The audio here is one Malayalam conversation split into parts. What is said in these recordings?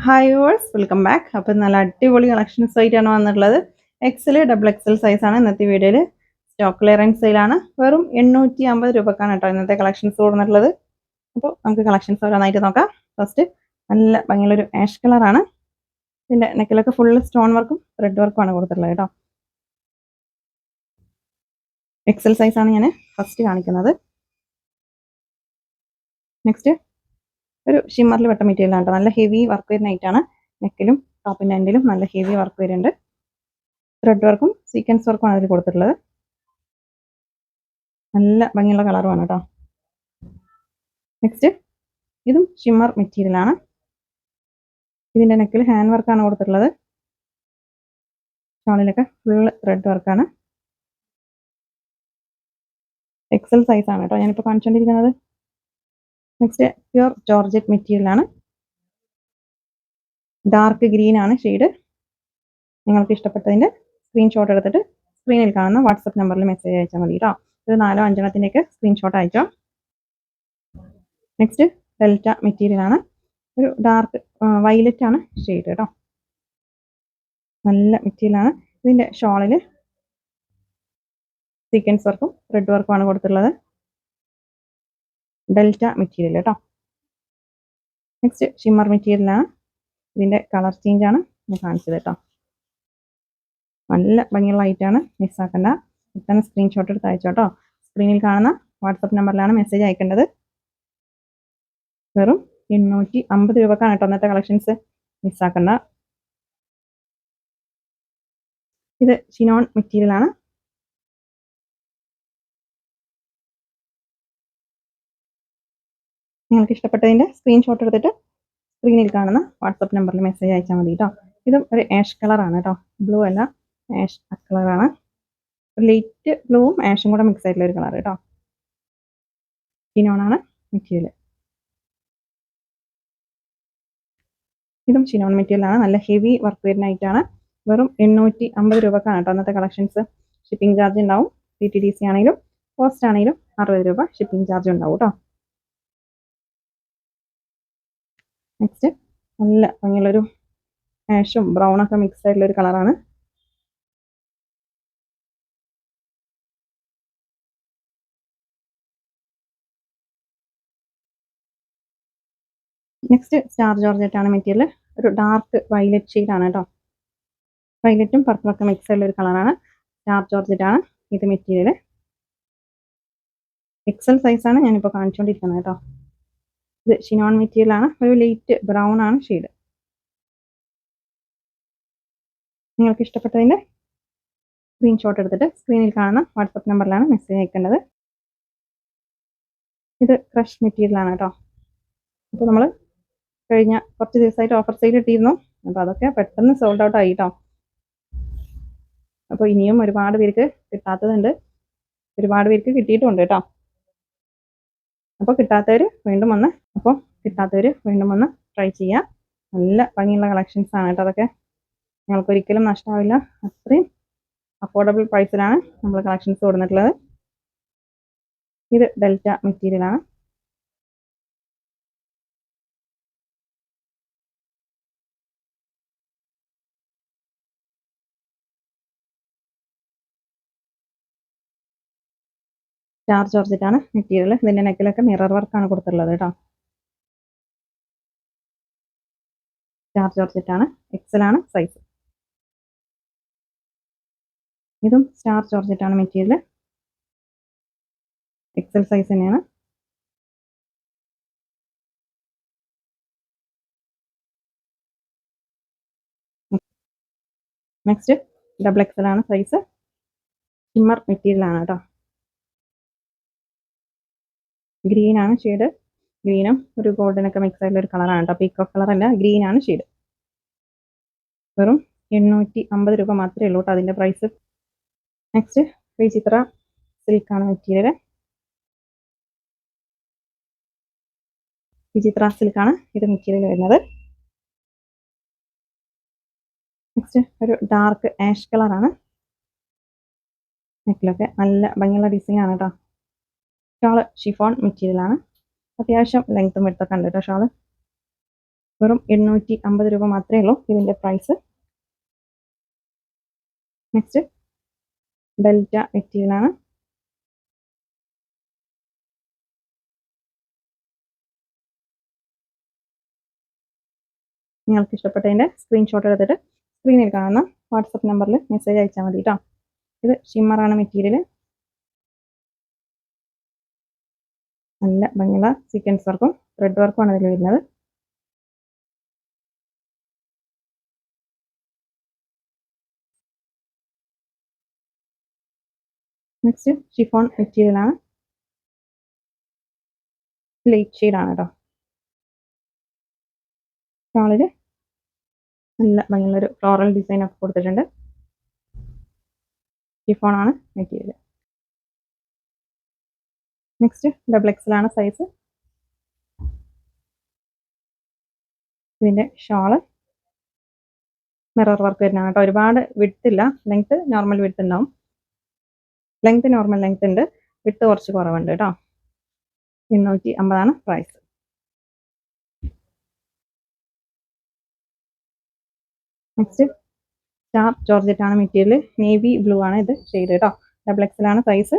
Hi verse welcome back. അപ്പോൾ നല്ല അടിപൊളി കളക്ഷൻസ് ആയിട്ടാണ് വന്നിട്ടുള്ളത്. എക്സൽ ഡബിൾ എക്സൽ സൈസാണ് ഇന്നത്തെ വീഡിയോയിൽ. സ്റ്റോക്ക് ക്ലിയറൻസ് സെയിലാണ്. വെറും 850 രൂപക്കാണ് കേട്ടോ ഇന്നത്തെ കളക്ഷൻസ് കൊടുത്തിട്ടുള്ളത്. അപ്പോൾ നമുക്ക് കളക്ഷൻസ് ഓരോന്നായിട്ട് നോക്കാം. ഫസ്റ്റ് നല്ല ഭംഗിയുള്ളൊരു ആഷ് കളറാണ്. ഇതിൻ്റെ നെക്കിലൊക്കെ ഫുള്ള് സ്റ്റോൺ വർക്കും ത്രെഡ് വർക്കുമാണ് കൊടുത്തിട്ടുള്ളത് കേട്ടോ. എക്സൽ സൈസാണ് ഞാൻ ഫസ്റ്റ് കാണിക്കുന്നത്. നെക്സ്റ്റ് ഒരു ഷിമ്മറിൽ വെട്ട മെറ്റീരിയലാണ് കേട്ടോ. നല്ല ഹെവി വർക്ക് വരുന്ന ഐറ്റാണ്. നെക്കിലും ടോപ്പിൻ്റെ എൻഡിലും നല്ല ഹെവി വർക്ക് വരുന്നുണ്ട്. ത്രെഡ് വർക്കും സീക്വൻസ് വർക്കും ആണ് അതിൽ കൊടുത്തിട്ടുള്ളത്. നല്ല ഭംഗിയുള്ള കളറുമാണ് കേട്ടോ. നെക്സ്റ്റ് ഇതും ഷിമ്മർ മെറ്റീരിയലാണ്. ഇതിൻ്റെ നെക്കിൽ ഹാൻഡ് വർക്കാണ് കൊടുത്തിട്ടുള്ളത്. ഷോളിലൊക്കെ ഫുള്ള് ത്രെഡ് വർക്കാണ്. എക്സൽ സൈസാണ് കേട്ടോ ഞാനിപ്പോൾ കാണിച്ചുകൊണ്ടിരിക്കുന്നത്. നെക്സ്റ്റ് പ്യുർ ജോർജറ്റ് മെറ്റീരിയലാണ്. ഡാർക്ക് ഗ്രീൻ ആണ് ഷെയ്ഡ്. നിങ്ങൾക്ക് ഇഷ്ടപ്പെട്ടതിൻ്റെ സ്ക്രീൻഷോട്ട് എടുത്തിട്ട് സ്ക്രീനിൽ കാണുന്ന വാട്സപ്പ് നമ്പറിൽ മെസ്സേജ് അയച്ചാൽ മതി കേട്ടോ. ഒരു 4-5 സ്ക്രീൻഷോട്ട് അയച്ചോ. നെക്സ്റ്റ് ഡെൽറ്റ മെറ്റീരിയലാണ്. ഒരു ഡാർക്ക് വയലറ്റ് ആണ് ഷെയ്ഡ് കേട്ടോ. നല്ല മെറ്റീരിയലാണ്. ഇതിൻ്റെ ഷോളിൽ സീക്വൻസ് വർക്കും ത്രെഡ് വർക്കും ആണ് കൊടുത്തിട്ടുള്ളത്. ഡെൽറ്റ മെറ്റീരിയൽ കേട്ടോ. നെക്സ്റ്റ് ഷിമ്മർ മെറ്റീരിയലാണ്. ഇതിൻ്റെ കളർ ചേഞ്ച് ആണ് ഞാൻ കാണിച്ചത് കേട്ടോ. നല്ല ഭംഗിയുള്ള ഐറ്റാണ്, മിസ്സാക്കണ്ട. ഇത്തന്നെ സ്ക്രീൻഷോട്ട് എടുത്ത് അയച്ചോട്ടോ. സ്ക്രീനിൽ കാണുന്ന വാട്സപ്പ് നമ്പറിലാണ് മെസ്സേജ് അയക്കേണ്ടത്. വെറും 850 രൂപക്കാണ് കേട്ടോ ഇന്നത്തെ കളക്ഷൻസ്, മിസ്സാക്കണ്ട. ഇത് ഷിനോൺ മെറ്റീരിയലാണ്. നിങ്ങൾക്ക് ഇഷ്ടപ്പെട്ടതിൻ്റെ സ്ക്രീൻഷോട്ട് എടുത്തിട്ട് സ്ക്രീനിൽ കാണുന്ന വാട്സപ്പ് നമ്പറിൽ മെസ്സേജ് അയച്ചാൽ മതി കേട്ടോ. ഇതും ഒരു ആഷ് കളറാണ് കേട്ടോ, ബ്ലൂ അല്ല, ആഷ് കളറാണ്. ലൈറ്റ് ബ്ലൂവും ആഷും കൂടെ മിക്സ് ആയിട്ടുള്ള ഒരു കളർ കേട്ടോ. ഷിനോണാണ് മെറ്റീരിയൽ. ഇതും ഷിനോൺ മെറ്റീരിയലാണ്. നല്ല ഹെവി വർക്ക് വരുന്ന ഐറ്റാണ്. വെറും 850 രൂപക്കാണ് കേട്ടോ അന്നത്തെ കളക്ഷൻസ്. ഷിപ്പിംഗ് ചാർജ് ഉണ്ടാവും. DTDC ആണെങ്കിലും പോസ്റ്റ് ആണെങ്കിലും 60 രൂപ ഷിപ്പിംഗ് ചാർജ് ഉണ്ടാവും കേട്ടോ. നെക്സ്റ്റ് നല്ല ഭംഗിയുള്ളൊരു ആഷും ബ്രൗണൊക്കെ മിക്സ് ആയിട്ടുള്ള ഒരു കളറാണ്. നെക്സ്റ്റ് സ്റ്റാർ ജോർജറ്റ് ആണ് മെറ്റീരിയൽ. ഒരു ഡാർക്ക് വയലറ്റ് ഷെയ്ഡാണ് കേട്ടോ. വയലറ്റും പർപ്പിളൊക്കെ മിക്സ് ആയിട്ടുള്ള ഒരു കളറാണ്. സ്റ്റാർ ജോർജറ്റ് ആണ് ഇത് മെറ്റീരിയൽ. എക്സൽ സൈസാണ് ഞാനിപ്പോൾ കാണിച്ചുകൊണ്ടിരിക്കുന്നത് കേട്ടോ. ഇത് ഷിനോൺ മെറ്റീരിയൽ ആണ്. ഒരു ലൈറ്റ് ബ്രൗൺ ആണ് ഷെയ്ഡ്. നിങ്ങൾക്ക് ഇഷ്ടപ്പെട്ടതിൻ്റെ സ്ക്രീൻഷോട്ട് എടുത്തിട്ട് സ്ക്രീനിൽ കാണുന്ന വാട്സപ്പ് നമ്പറിലാണ് മെസ്സേജ് അയക്കേണ്ടത്. ഇത് ക്രഷ് മെറ്റീരിയൽ ആണ് കേട്ടോ. അപ്പോൾ നമ്മൾ കഴിഞ്ഞ കുറച്ച് ദിവസമായിട്ട് ഓഫർ സെയിൽ ഇട്ടിരുന്നു. അപ്പോൾ അതൊക്കെ പെട്ടെന്ന് സോൾഡ് ഔട്ട് ആയി കേട്ടോ. അപ്പോൾ ഇനിയും ഒരുപാട് പേർക്ക് കിട്ടാത്തതുണ്ട്, ഒരുപാട് പേർക്ക് കിട്ടിയിട്ടുമുണ്ട് കേട്ടോ. അപ്പോൾ കിട്ടാത്തവർ വീണ്ടും വന്ന് ട്രൈ ചെയ്യുക. നല്ല ഭംഗിയുള്ള കളക്ഷൻസ് ആണ് കേട്ടോ. അതൊക്കെ നിങ്ങൾക്ക് ഒരിക്കലും നഷ്ടമാവില്ല. അത്രയും അഫോർഡബിൾ പ്രൈസിലാണ് നമ്മൾ കളക്ഷൻസ് കൊടുത്തിട്ടുള്ളത്. ഇത് ഡെൽറ്റ മെറ്റീരിയലാണ്. സ്റ്റാർ ജോർജറ്റ് ആണ് മെറ്റീരിയൽ. ഇതിൻ്റെ നെക്കിലൊക്കെ മിറർ വർക്കാണ് കൊടുത്തിട്ടുള്ളത് കേട്ടോ. സ്റ്റാർ ജോർജറ്റ് ആണ്. എക്സൽ ആണ് സൈസ്. ഇതും സ്റ്റാർ ജോർജറ്റ് ആണ് മെറ്റീരിയൽ. എക്സൽ സൈസ് തന്നെയാണ്. നെക്സ്റ്റ് ഡബിൾ എക്സൽ ആണ് സൈസ്. ഷിമ്മർ മെറ്റീരിയൽ ആണ് കേട്ടോ. ഗ്രീൻ ആണ് ഷെയ്ഡ്. ഗ്രീനും ഒരു ഗോൾഡനൊക്കെ മിക്സ് ആയിട്ടുള്ള ഒരു കളറാണ് കേട്ടോ. പീക്കോക്ക് കളർ അല്ല, ഗ്രീൻ ആണ് ഷെയ്ഡ്. വെറും 850 രൂപ മാത്രമേ ഉള്ളൂ കേട്ടോ അതിൻ്റെ പ്രൈസ്. നെക്സ്റ്റ് വിചിത്ര സിൽക്കാണ് മെറ്റീരിയൽ. വിചിത്ര സിൽക്കാണ് ഇത് മെറ്റീരിയൽ വരുന്നത്. നെക്സ്റ്റ് ഒരു ഡാർക്ക് ആഷ് കളറാണ്. നെക്കിലൊക്കെ നല്ല ഭംഗിയുള്ള ഡിസൈൻ ആണ് കേട്ടോ. ഷാള് ഷിഫോൺ മെറ്റീരിയൽ ആണ്. അത്യാവശ്യം ലെങ്ത്തും വിഡ്ത്തൊക്കെ ഉണ്ട് കേട്ടോ ഷാള്. വെറും 850 രൂപ മാത്രമേ ഉള്ളൂ ഇതിൻ്റെ പ്രൈസ്. നെക്സ്റ്റ് ഡെൽറ്റ മെറ്റീരിയലാണ്. നിങ്ങൾക്ക് ഇഷ്ടപ്പെട്ടതിൻ്റെ സ്ക്രീൻഷോട്ട് എടുത്തിട്ട് സ്ക്രീനിൽ കാണുന്ന വാട്സപ്പ് നമ്പറിൽ മെസ്സേജ് അയച്ചാൽ മതി കേട്ടോ. ഇത് ഷിമ്മറാണ് മെറ്റീരിയൽ. നല്ല ഭംഗിയുള്ള സീക്വൻസ് വർക്കും ത്രെഡ് വർക്കുമാണ് ഇതിൽ വരുന്നത്. നെക്സ്റ്റ് ഷിഫോൺ മെറ്റീരിയലാണ്. ലൈറ്റ് ഷെയ്ഡാണ് കേട്ടോ. ഷോളിൽ നല്ല ഭംഗിയുള്ളൊരു ഫ്ലോറൽ ഡിസൈൻ ഒക്കെ കൊടുത്തിട്ടുണ്ട്. ഷിഫോണാണ് മെറ്റീരിയൽ. നെക്സ്റ്റ് ഡബിൾ എക്സലാണ് സൈസ്. ഇതിൻ്റെ ഷോള് മിറർ വർക്ക് വരുന്നതാണ് കേട്ടോ. ഒരുപാട് വിഡ്ത്ത് ഇല്ല, ലെങ്ത് നോർമൽ വിഡ്ത്ത് ഉണ്ടാവും. ലെങ്ത് നോർമൽ ലെങ്ത് ഉണ്ട്, വിഡ്ത്ത് കുറച്ച് കുറവുണ്ട് കേട്ടോ. 850 പ്രൈസ്. നെക്സ്റ്റ് സ്റ്റാർ ജോർജറ്റ് ആണ് മെറ്റീരിയൽ. നേവി ബ്ലൂ ആണ് ഇത് ഷെയ്ഡ് കേട്ടോ. ഡബിൾ എക്സലാണ് സൈസ്.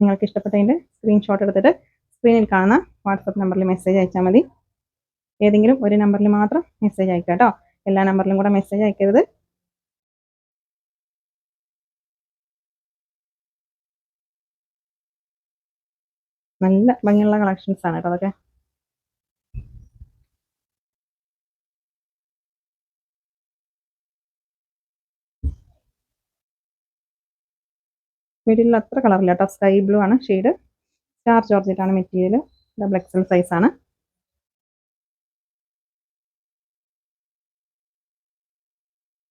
നിങ്ങൾക്ക് ഇഷ്ടപ്പെട്ടതിൻ്റെ സ്ക്രീൻഷോട്ട് എടുത്തിട്ട് സ്ക്രീനിൽ കാണുന്ന വാട്സപ്പ് നമ്പറിൽ മെസ്സേജ് അയച്ചാൽ മതി. ഏതെങ്കിലും ഒരു നമ്പറിൽ മാത്രം മെസ്സേജ് അയക്കുക കേട്ടോ. എല്ലാ നമ്പറിലും കൂടെ മെസ്സേജ് അയക്കരുത്. നല്ല ഭംഗിയുള്ള കളക്ഷൻസ് ആണ് കേട്ടോ അതൊക്കെ. മിഡിലിൽ അത്ര കളറില്ല കേട്ടോ. സ്കൈ ബ്ലൂ ആണ് ഷെയ്ഡ്. സ്റ്റാർ ജോർജറ്റ് ആണ് മെറ്റീരിയൽ. ഡബിൾ എക്സൽ സൈസ് ആണ്.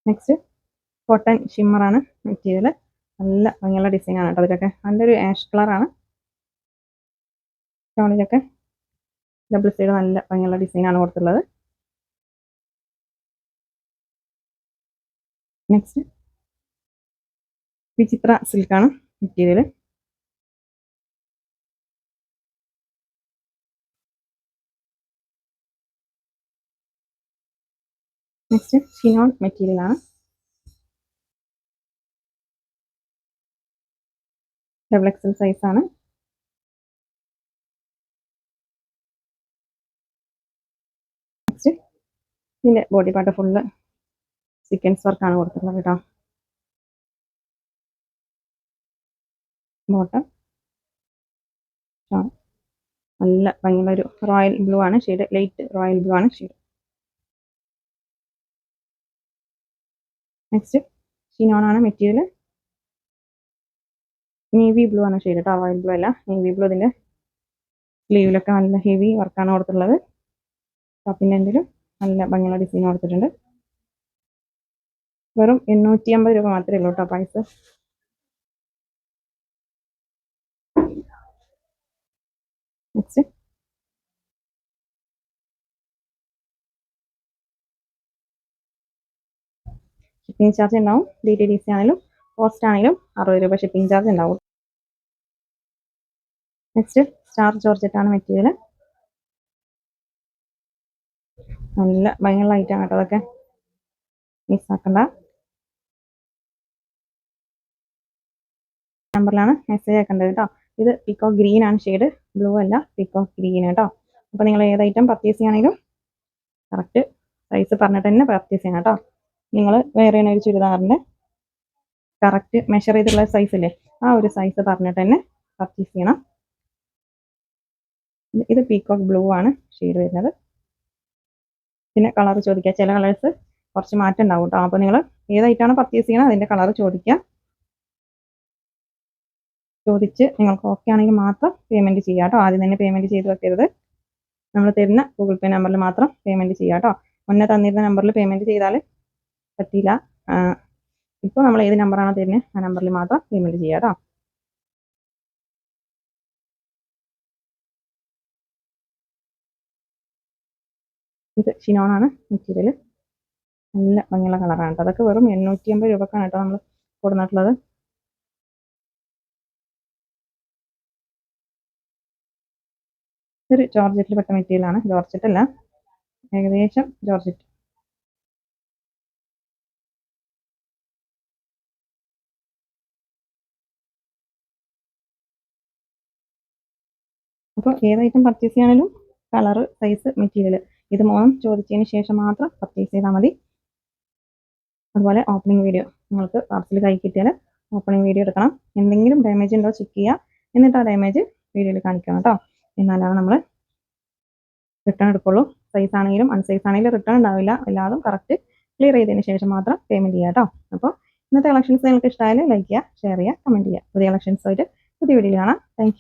നെക്സ്റ്റ് കോട്ടൺ ഷിമ്മറാണ് മെറ്റീരിയൽ. നല്ല ഭംഗിയുള്ള ഡിസൈൻ ആണ് കേട്ടോ. അതിലൊക്കെ നല്ലൊരു ആഷ് കളറാണ്. ഷോളിലൊക്കെ ഡബിൾ സൈഡ് നല്ല ഭംഗിയുള്ള ഡിസൈനാണ് കൊടുത്തുള്ളത്. നെക്സ്റ്റ് വിചിത്ര സിൽക്കാണ് മെറ്റീരിയൽ. നെക്സ്റ്റ് ഷിനോൺ മെറ്റീരിയലാണ്. ഡബിൾ എക്സൽ സൈസ് ആണ്. നെക്സ്റ്റ് ഇതിൻ്റെ ബോഡി പാർട്ട് ഫുള്ള് സീക്വൻസ് വർക്കാണ് കൊടുത്തിട്ടുള്ളത് കേട്ടോ. ബോട്ടം നല്ല ഭംഗിയുള്ള ഒരു റോയൽ ബ്ലൂ ആണ് ഷെയ്ഡ്. ലൈറ്റ് റോയൽ ബ്ലൂ ആണ് ഷെയ്ഡ്. നെക്സ്റ്റ് ഷിനോൺ ആണ് മെറ്റീരിയൽ. നേവി ബ്ലൂ ആണ് ഷെയ്ഡ് കേട്ടോ. റോയൽ ബ്ലൂ അല്ല, നേവി ബ്ലൂ. ഇതിൻ്റെ സ്ലീവിലൊക്കെ നല്ല ഹെവി വർക്കാണ് കൊടുത്തിട്ടുള്ളത്. ടോപ്പിൻ്റെ എന്തെങ്കിലും നല്ല ഭംഗിയുള്ള ഡിസൈൻ കൊടുത്തിട്ടുണ്ട്. വെറും 850 രൂപ മാത്രമേ ഉള്ളൂ കേട്ടോ പ്രൈസ്. നെക്സ്റ്റ് ഷിപ്പിംഗ് ചാർജ് ഉണ്ടാവും. DTDC ആണെങ്കിലും പോസ്റ്റ് ആണെങ്കിലും 60 രൂപ ഷിപ്പിംഗ് ചാർജ് ഉണ്ടാവും. നെക്സ്റ്റ് സ്റ്റാർ ജോർജറ്റ് ആണ് മെറ്റീരിയൽ. നല്ല ഭംഗിയുള്ള ഐറ്റം കേട്ടോ അതൊക്കെ, മിസ്സാക്കണ്ട. നമ്പറിലാണ് മെസ്സേജ് അയക്കേണ്ടത് കേട്ടോ. ഇത് പീക്കോക്ക് ഗ്രീൻ ആണ് ഷെയ്ഡ്. ബ്ലൂ അല്ല, പീക്കോക്ക് ഗ്രീൻ കേട്ടോ. അപ്പോൾ നിങ്ങൾ ഏത് ഐറ്റം പർച്ചേസ് ചെയ്യണമെങ്കിലും കറക്റ്റ് സൈസ് പറഞ്ഞിട്ട് തന്നെ പർച്ചേസ് ചെയ്യണം കേട്ടോ. നിങ്ങൾ വേറെ ഒരു ചുരിദാറിൻ്റെ കറക്റ്റ് മെഷർ ചെയ്തിട്ടുള്ള സൈസ് ഇല്ലേ, ആ ഒരു സൈസ് പറഞ്ഞിട്ട് തന്നെ പർച്ചേസ് ചെയ്യണം. ഇത് പീക്കോക്ക് ബ്ലൂ ആണ് ഷെയ്ഡ് വരുന്നത്. പിന്നെ കളർ ചോദിക്കുക. ചില കളേഴ്സ് കുറച്ച് മാറ്റം ഉണ്ടാവും കേട്ടോ. അപ്പോൾ നിങ്ങൾ ഏതായിട്ടാണ് പർച്ചേസ് ചെയ്യണം അതിൻ്റെ കളർ ചോദിക്കുക. ചോദിച്ച് നിങ്ങൾക്ക് ഓക്കെ ആണെങ്കിൽ മാത്രം പേയ്മെൻറ്റ് ചെയ്യുക കേട്ടോ. ആദ്യം തന്നെ പേയ്മെൻറ്റ് ചെയ്ത് വെക്കരുത്. നമ്മൾ തരുന്ന ഗൂഗിൾ പേ നമ്പറിൽ മാത്രം പേയ്മെൻറ്റ് ചെയ്യുക കേട്ടോ. മുന്നേ തന്നിരുന്ന നമ്പറിൽ പേയ്മെൻറ്റ് ചെയ്താൽ പറ്റില്ല. ഇപ്പോൾ നമ്മൾ ഏത് നമ്പറാണോ തരുന്നത് ആ നമ്പറിൽ മാത്രം പേയ്മെൻറ്റ് ചെയ്യുക കേട്ടോ. ഇത് ഷിനോണാണ് മെറ്റീരിയൽ. നല്ല ഭംഗിയുള്ള കളറാണ് കേട്ടോ. അതൊക്കെ വെറും 850 രൂപക്കാണ് കേട്ടോ നമ്മൾ കൊടുത്തിട്ടുള്ളത്. ഇതൊരു ജോർജറ്റിൽ പെട്ട മെറ്റീരിയലാണ്. ജോർജറ്റ് അല്ല, ഏകദേശം ജോർജറ്റ്. അപ്പോൾ ഏത് ഐറ്റം പർച്ചേസ് ചെയ്യാനും കളറ്, സൈസ്, മെറ്റീരിയൽ ഇത് മൂന്നും ചോദിച്ചതിന് ശേഷം മാത്രം പർച്ചേസ് ചെയ്താൽ മതി. അതുപോലെ ഓപ്പണിംഗ് വീഡിയോ നിങ്ങൾക്ക് പാർസൽ കൈ കിട്ടിയാൽ ഓപ്പണിംഗ് വീഡിയോ എടുക്കണം. എന്തെങ്കിലും ഡാമേജ് ഉണ്ടോ ചെക്ക് ചെയ്യുക, എന്നിട്ട് ആ ഡാമേജ് വീഡിയോയിൽ കാണിക്കണം കേട്ടോ. എന്നാലാണ് നമ്മൾ റിട്ടേൺ എടുക്കുള്ളൂ. സൈസ് ആണെങ്കിലും അൺസൈസ് ആണെങ്കിലും റിട്ടേൺ ഉണ്ടാവില്ല. എല്ലാതും കറക്റ്റ് ക്ലിയർ ചെയ്തതിന് ശേഷം മാത്രം പേയ്മെൻറ്റ് ചെയ്യുക കേട്ടോ. അപ്പോൾ ഇന്നത്തെ കളക്ഷൻസ് നിങ്ങൾക്ക് ഇഷ്ടമായാലും ലൈക്ക് ചെയ്യുക, ഷെയർ ചെയ്യുക, കമൻറ്റ് ചെയ്യുക. പുതിയ കളക്ഷൻസ് ആയിട്ട് പുതിയ വീഡിയോയിൽ കാണാം. താങ്ക്